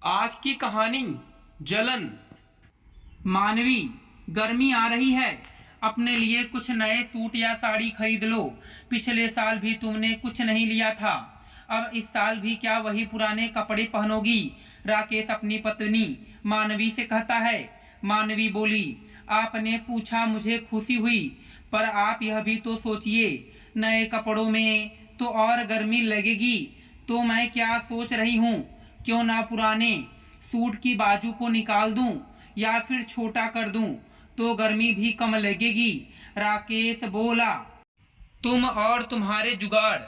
आज की कहानी जलन। मानवी, गर्मी आ रही है, अपने लिए कुछ नए सूट या साड़ी खरीद लो। पिछले साल भी तुमने कुछ नहीं लिया था, अब इस साल भी क्या वही पुराने कपड़े पहनोगी? राकेश अपनी पत्नी मानवी से कहता है। मानवी बोली, आपने पूछा मुझे खुशी हुई, पर आप यह भी तो सोचिए, नए कपड़ों में तो और गर्मी लगेगी। तो मैं क्या सोच रही हूँ, क्यों ना पुराने सूट की बाजू को निकाल दूं या फिर छोटा कर दूं, तो गर्मी भी कम लगेगी। राकेश बोला, तुम और तुम्हारे जुगाड़।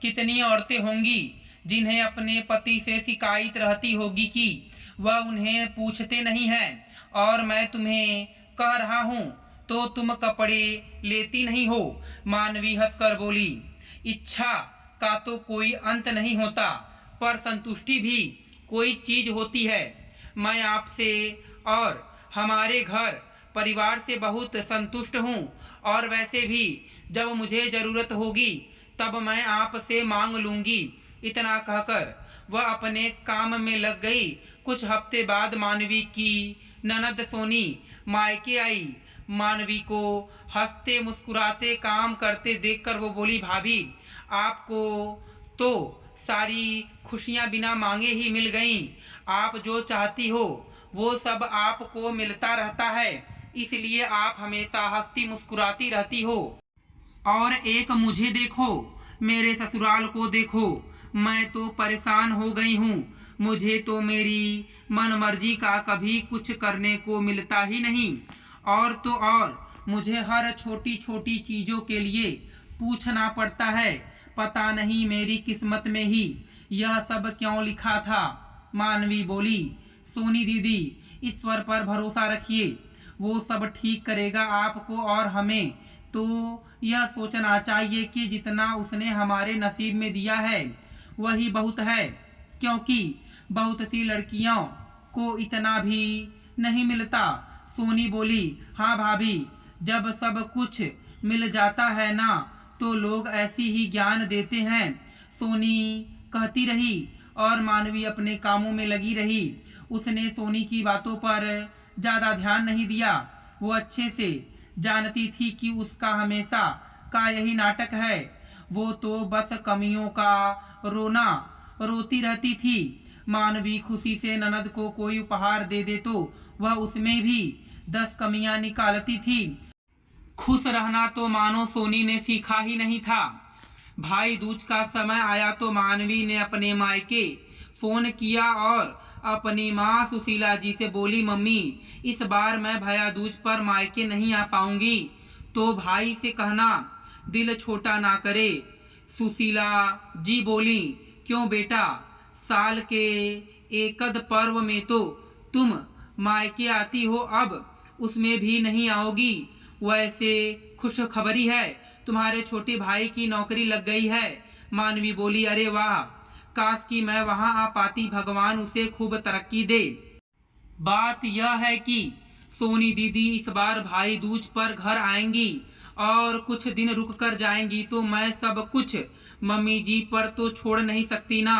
कितनी औरतें होंगी जिन्हें अपने पति से शिकायत रहती होगी कि वह उन्हें पूछते नहीं हैं, और मैं तुम्हें कह रहा हूँ तो तुम कपड़े लेती नहीं हो। मानवी हंसकर बोली, इच्छा का तो कोई अंत नहीं होता, पर संतुष्टि भी कोई चीज होती है। मैं आपसे और हमारे घर परिवार से बहुत संतुष्ट हूँ, और वैसे भी जब मुझे जरूरत होगी तब मैं आपसे मांग लूंगी। इतना कहकर वह अपने काम में लग गई। कुछ हफ्ते बाद मानवी की ननद सोनी मायके आई। मानवी को हंसते मुस्कुराते काम करते देखकर वो बोली, भाभी, आपको तो सारी खुशियां बिना मांगे ही मिल गईं। आप जो चाहती हो वो सब आपको मिलता रहता है, इसलिए आप हमेशा हंसती मुस्कुराती रहती हो। और एक मुझे देखो, मेरे ससुराल को देखो, मैं तो परेशान हो गई हूँ। मुझे तो मेरी मनमर्जी का कभी कुछ करने को मिलता ही नहीं, और तो और मुझे हर छोटी छोटी चीजों के लिए पूछना पड़ता है। पता नहीं मेरी किस्मत में ही यह सब क्यों लिखा था। मानवी बोली, सोनी दीदी, ईश्वर पर भरोसा रखिए, वो सब ठीक करेगा आपको और हमें। तो यह सोचना चाहिए कि जितना उसने हमारे नसीब में दिया है वही बहुत है, क्योंकि बहुत सी लड़कियों को इतना भी नहीं मिलता। सोनी बोली, हाँ भाभी, जब सब कुछ मिल जाता है ना, तो लोग ऐसी ही ज्ञान देते हैं। सोनी कहती रही और मानवी अपने कामों में लगी रही। उसने सोनी की बातों पर ज्यादा ध्यान नहीं दिया। वो अच्छे से जानती थी कि उसका हमेशा का यही नाटक है। वो तो बस कमियों का रोना रोती रहती थी। मानवी खुशी से ननद को कोई उपहार दे दे तो वह उसमें भी 10 कमियां निकालती थी। खुश रहना तो मानो सोनी ने सीखा ही नहीं था। भाई दूज का समय आया तो मानवी ने अपने मायके फोन किया और अपनी माँ सुशीला जी से बोली, मम्मी, इस बार मैं भैया दूज पर मायके नहीं आ पाऊंगी, तो भाई से कहना दिल छोटा ना करे। सुशीला जी बोली, क्यों बेटा, साल के एकद पर्व में तो तुम मायके आती हो, अब उसमें भी नहीं आओगी। वैसे खुशखबरी है, तुम्हारे छोटे भाई की नौकरी लग गई है। मानवी बोली, अरे वाह, काश कि मैं वहां आ पाती, भगवान उसे खूब तरक्की दे। बात यह है कि सोनी दीदी इस बार भाई दूज पर घर आएंगी और कुछ दिन रुक कर जाएंगी, तो मैं सब कुछ मम्मी जी पर तो छोड़ नहीं सकती ना।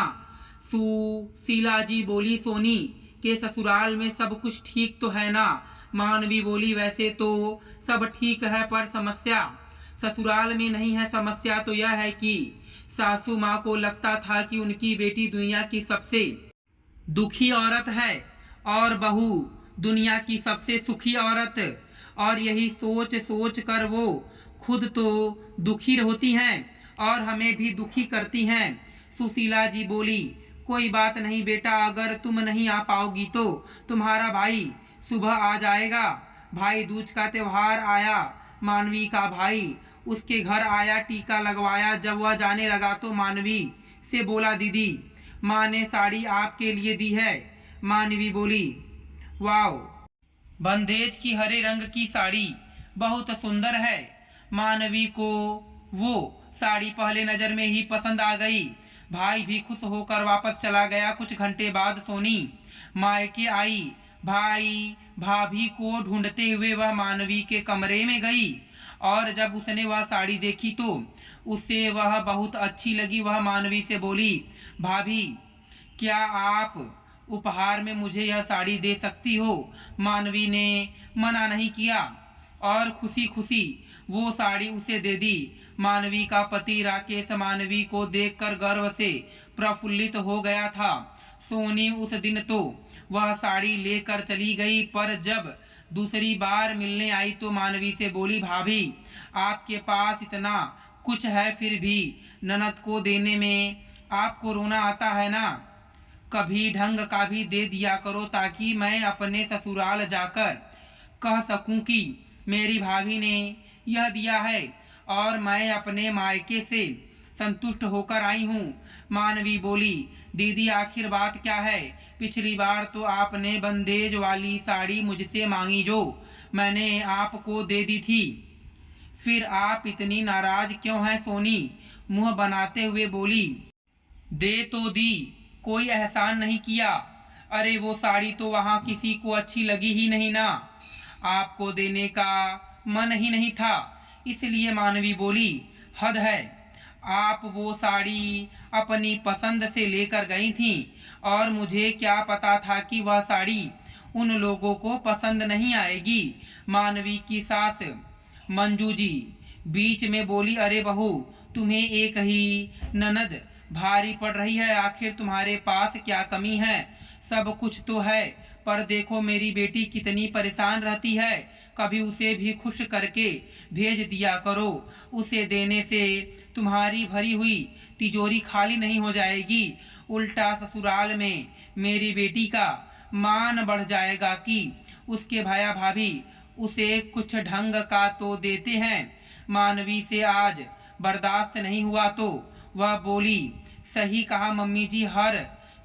सुशीला जी बोली, सोनी के ससुराल में सब कुछ ठीक तो है ना? मानवी बोली, वैसे तो सब ठीक है, पर समस्या ससुराल में नहीं है। समस्या तो यह है कि सासू माँ को लगता था कि उनकी बेटी दुनिया की सबसे दुखी औरत है और बहू दुनिया की सबसे सुखी औरत, और यही सोच सोच कर वो खुद तो दुखी होती हैं और हमें भी दुखी करती हैं। सुशीला जी बोली, कोई बात नहीं बेटा, अगर तुम नहीं आ पाओगी तो तुम्हारा भाई सुबह आ जाएगा। भाई दूज का त्योहार आया। मानवी का भाई उसके घर आया, टीका लगवाया। जब वह जाने लगा तो मानवी से बोला, दीदी, माँ ने साड़ी आपके लिए दी है। मानवी बोली, वाओ, बंदेज की हरे रंग की साड़ी बहुत सुंदर है। मानवी को वो साड़ी पहले नजर में ही पसंद आ गई। भाई भी खुश होकर वापस चला गया। कुछ घंटे बाद सोनी मायके आई। भाई भाभी को ढूंढते हुए वह मानवी के कमरे में गई, और जब उसने वह साड़ी देखी तो उसे वह बहुत अच्छी लगी। वह मानवी से बोली, भाभी, क्या आप उपहार में मुझे यह साड़ी दे सकती हो। मानवी ने मना नहीं किया और खुशी खुशी वो साड़ी उसे दे दी। मानवी का पति राकेश मानवी को देखकर गर्व से प्रफुल्लित हो गया था। सोनी उस दिन तो वह साड़ी लेकर चली गई, पर जब दूसरी बार मिलने आई तो मानवी से बोली, भाभी आपके पास इतना कुछ है फिर भी ननद को देने में आपको रोना आता है ना। कभी ढंग का भी दे दिया करो ताकि मैं अपने ससुराल जाकर कह सकूं कि मेरी भाभी ने यह दिया है और मैं अपने मायके से संतुष्ट होकर आई हूँ। मानवी बोली, दीदी आखिर बात क्या है? पिछली बार तो आपने बंदेज वाली साड़ी मुझसे मांगी जो मैंने आपको दे दी थी, फिर आप इतनी नाराज क्यों हैं? सोनी मुंह बनाते हुए बोली, दे तो दी, कोई एहसान नहीं किया। अरे वो साड़ी तो वहाँ किसी को अच्छी लगी ही नहीं ना, आपको देने का मन ही नहीं था, इसलिए मानवी बोली, हद है, आप वो साड़ी अपनी पसंद से लेकर गई थी और मुझे क्या पता था कि वह साड़ी उन लोगों को पसंद नहीं आएगी। मानवी की सास मंजू जी बीच में बोली, अरे बहू तुम्हें एक ही ननद भारी पड़ रही है, आखिर तुम्हारे पास क्या कमी है? सब कुछ तो है, पर देखो मेरी बेटी कितनी परेशान रहती है, कभी उसे भी खुश करके भेज दिया करो। उसे देने से तुम्हारी भरी हुई तिजोरी खाली नहीं हो जाएगी, उल्टा ससुराल में मेरी बेटी का मान बढ़ जाएगा कि उसके भाया भाभी उसे कुछ ढंग का तो देते हैं। मानवी से आज बर्दाश्त नहीं हुआ तो वह बोली, सही कहा मम्मी जी, हर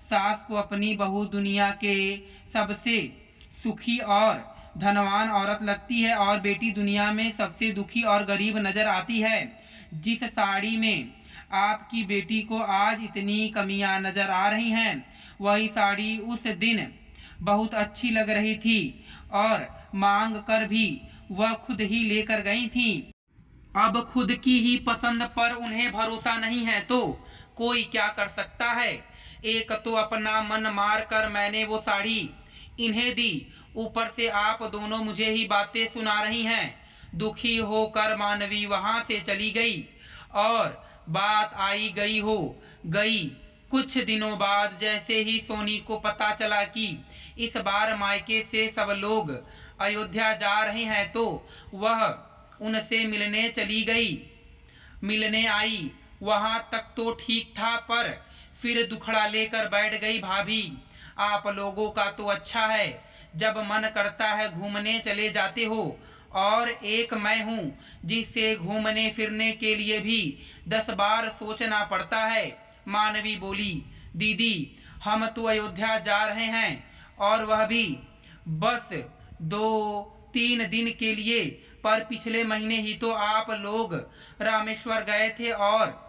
सास को अपनी बहू दुनिया के सबसे सुखी और धनवान औरत लगती है और बेटी दुनिया में सबसे दुखी और गरीब नजर आती है। जिस साड़ी में आपकी बेटी को आज इतनी कमियां नजर आ रही हैं, वही साड़ी उस दिन बहुत अच्छी लग रही थी और मांग कर भी वह खुद ही लेकर गई थी। अब खुद की ही पसंद पर उन्हें भरोसा नहीं है तो कोई क्या कर सकता है। एक तो अपना मन मार कर मैंने वो साड़ी इन्हें दी, ऊपर से आप दोनों मुझे ही बातें सुना रही हैं। दुखी होकर मानवी वहां से चली गई और बात आई गई हो गई। कुछ दिनों बाद जैसे ही सोनी को पता चला कि इस बार मायके से सब लोग अयोध्या जा रहे हैं तो वह उनसे मिलने चली गई। मिलने आई, वहां तक तो ठीक था, पर फिर दुखड़ा लेकर बैठ गई, भाभी आप लोगों का तो अच्छा है, जब मन करता है घूमने चले जाते हो, और एक मैं हूँ जिससे घूमने फिरने के लिए भी 10 बार सोचना पड़ता है। मानवी बोली, दीदी हम तो अयोध्या जा रहे हैं और वह भी बस 2-3 दिन के लिए, पर पिछले महीने ही तो आप लोग रामेश्वर गए थे और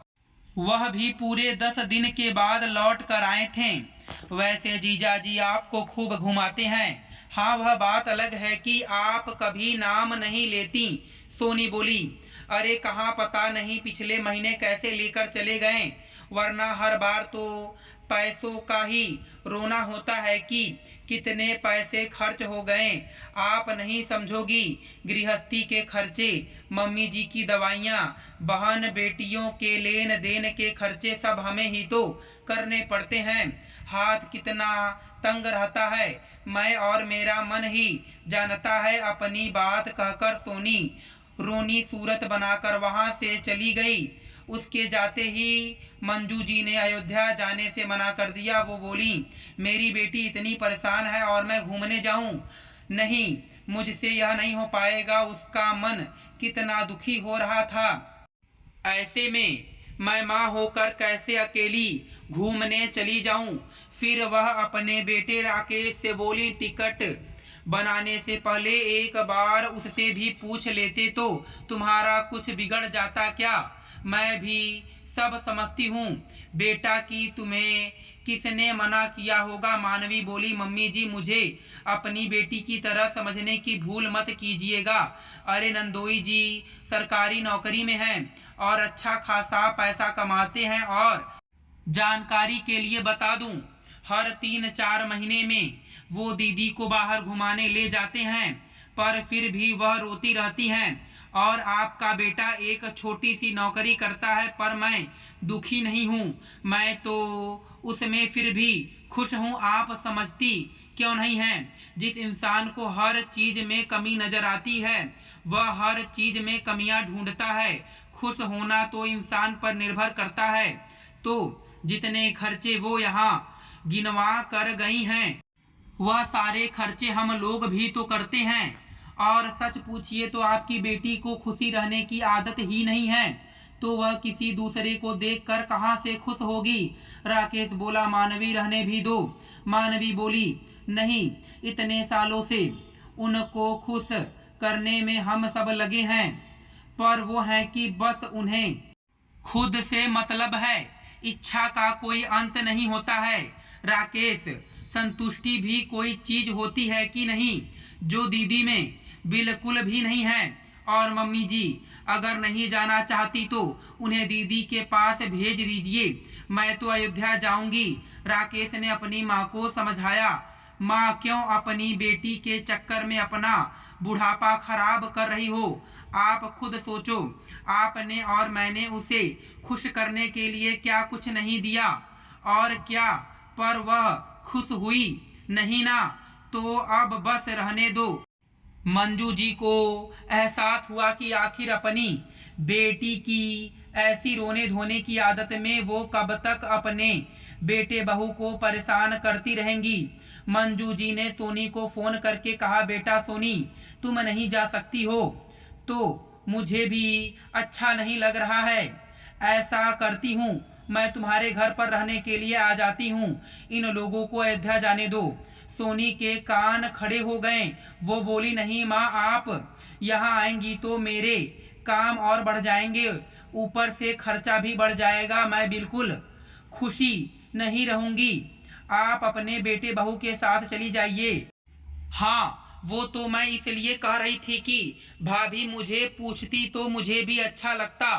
वह भी पूरे 10 दिन के बाद लौट कर आए थे। वैसे जीजा जी आपको खूब घुमाते हैं। हाँ वह बात अलग है कि आप कभी नाम नहीं लेती। सोनी बोली, अरे कहाँ पता नहीं पिछले महीने कैसे लेकर चले गए, वरना हर बार तो पैसों का ही रोना होता है कि कितने पैसे खर्च हो गए। आप नहीं समझोगी, गृहस्थी के खर्चे, मम्मी जी की दवाइयाँ, बहन बेटियों के लेन देन के खर्चे सब हमें ही तो करने पड़ते हैं। हाथ कितना तंग रहता है, मैं और मेरा मन ही जानता है। अपनी बात कहकर सोनी रोनी सूरत बनाकर वहां से चली गई। उसके जाते ही मंजू जी ने अयोध्या जाने से मना कर दिया। वो बोली, मेरी बेटी इतनी परेशान है और मैं घूमने जाऊं? नहीं, मुझसे यह नहीं हो पाएगा। उसका मन कितना दुखी हो रहा था। ऐसे में मैं माँ होकर कैसे अकेली घूमने चली जाऊं? फिर वह अपने बेटे राकेश से बोली, टिकट बनाने से पहले एक बार उससे भी पूछ लेते तो तुम्हारा कुछ बिगड़ जाता क्या? मैं भी सब समझती हूँ बेटा की, तुम्हें किसने मना किया होगा? मानवी बोली, मम्मी जी मुझे अपनी बेटी की तरह समझने की भूल मत कीजिएगा। अरे नंदोई जी सरकारी नौकरी में हैं और अच्छा खासा पैसा कमाते हैं, और जानकारी के लिए बता दूं, हर 3-4 महीने में वो दीदी को बाहर घुमाने ले जाते हैं, पर फिर भी वह रोती रहती हैं। और आपका बेटा एक छोटी सी नौकरी करता है, पर मैं दुखी नहीं हूँ, मैं तो उसमें फिर भी खुश हूँ। आप समझती क्यों नहीं हैं? जिस इंसान को हर चीज में कमी नजर आती है वह हर चीज में कमियां ढूंढता है। खुश होना तो इंसान पर निर्भर करता है। तो जितने खर्चे वो यहाँ गिनवा कर गई हैं वह सारे खर्चे हम लोग भी तो करते हैं। और सच पूछिए तो आपकी बेटी को खुशी रहने की आदत ही नहीं है, तो वह किसी दूसरे को देखकर कहाँ से खुश होगी। राकेश बोला, मानवी रहने भी दो। मानवी बोली, नहीं, इतने सालों से उनको खुश करने में हम सब लगे हैं, पर वो है कि बस उन्हें खुद से मतलब है। इच्छा का कोई अंत नहीं होता है। राकेश, संतुष्टि भी कोई चीज होती है कि नहीं? जो दीदी में बिल्कुल भी नहीं है। और मम्मी जी, अगर नहीं जाना चाहती तो उन्हें दीदी के पास भेज दीजिए, मैं तो अयोध्या जाऊंगी। राकेश ने अपनी माँ को समझाया। माँ, क्यों अपनी बेटी के चक्कर में अपना बुढ़ापा खराब कर रही हो? आप खुद सोचो, आपने और मैंने उसे खुश करने के लिए क्या कुछ नहीं दिया? और क्या पर वह खुश हुई नहीं ना? तो अब बस रहने दो। मंजू जी को एहसास हुआ कि आखिर अपनी बेटी की ऐसी रोने धोने की आदत में वो कब तक अपने बेटे बहू को परेशान करती रहेंगी। मंजू जी ने सोनी को फोन करके कहा, बेटा सोनी, तुम नहीं जा सकती हो तो मुझे भी अच्छा नहीं लग रहा है। ऐसा करती हूँ, मैं तुम्हारे घर पर रहने के लिए आ जाती हूँ। इन लोगों को अयोध्या जाने दो। सोनी के कान खड़े हो गए। वो बोली, नहीं माँ, आप यहाँ आएंगी तो मेरे काम और बढ़ जाएंगे, ऊपर से खर्चा भी बढ़ जाएगा। मैं बिल्कुल खुशी नहीं रहूंगी। आप अपने बेटे बहू के साथ चली जाइए। हाँ, वो तो मैं इसलिए कह रही थी कि भाभी मुझे पूछती तो मुझे भी अच्छा लगता।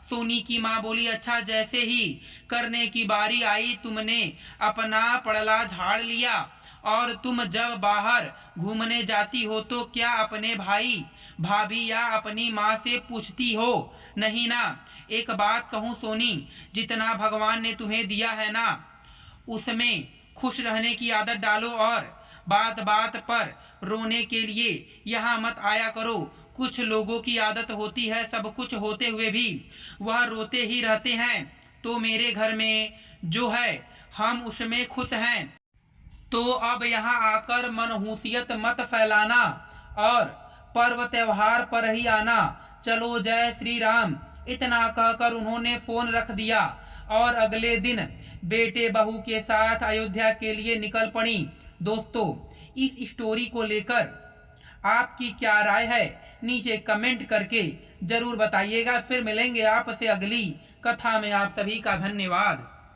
सोनी की माँ बोली, अच्छा, जैसे ही करने की बारी आई तुमने अपना पड़ला झाड़ लिया। और तुम जब बाहर घूमने जाती हो तो क्या अपने भाई भाभी या अपनी माँ से पूछती हो? नहीं ना। एक बात कहूँ सोनी, जितना भगवान ने तुम्हें दिया है ना उसमें खुश रहने की आदत डालो, और बात बात पर रोने के लिए यहाँ मत आया करो। कुछ लोगों की आदत होती है सब कुछ होते हुए भी वह रोते ही रहते हैं। तो मेरे घर में जो है हम उसमें खुश हैं। तो अब यहाँ आकर मनहूसियत मत फैलाना और पर्व त्योहार पर ही आना। चलो, जय श्री राम। इतना कहकर उन्होंने फोन रख दिया और अगले दिन बेटे बहू के साथ अयोध्या के लिए निकल पड़ी। दोस्तों, इस स्टोरी को लेकर आपकी क्या राय है नीचे कमेंट करके जरूर बताइएगा। फिर मिलेंगे आपसे अगली कथा में। आप सभी का धन्यवाद।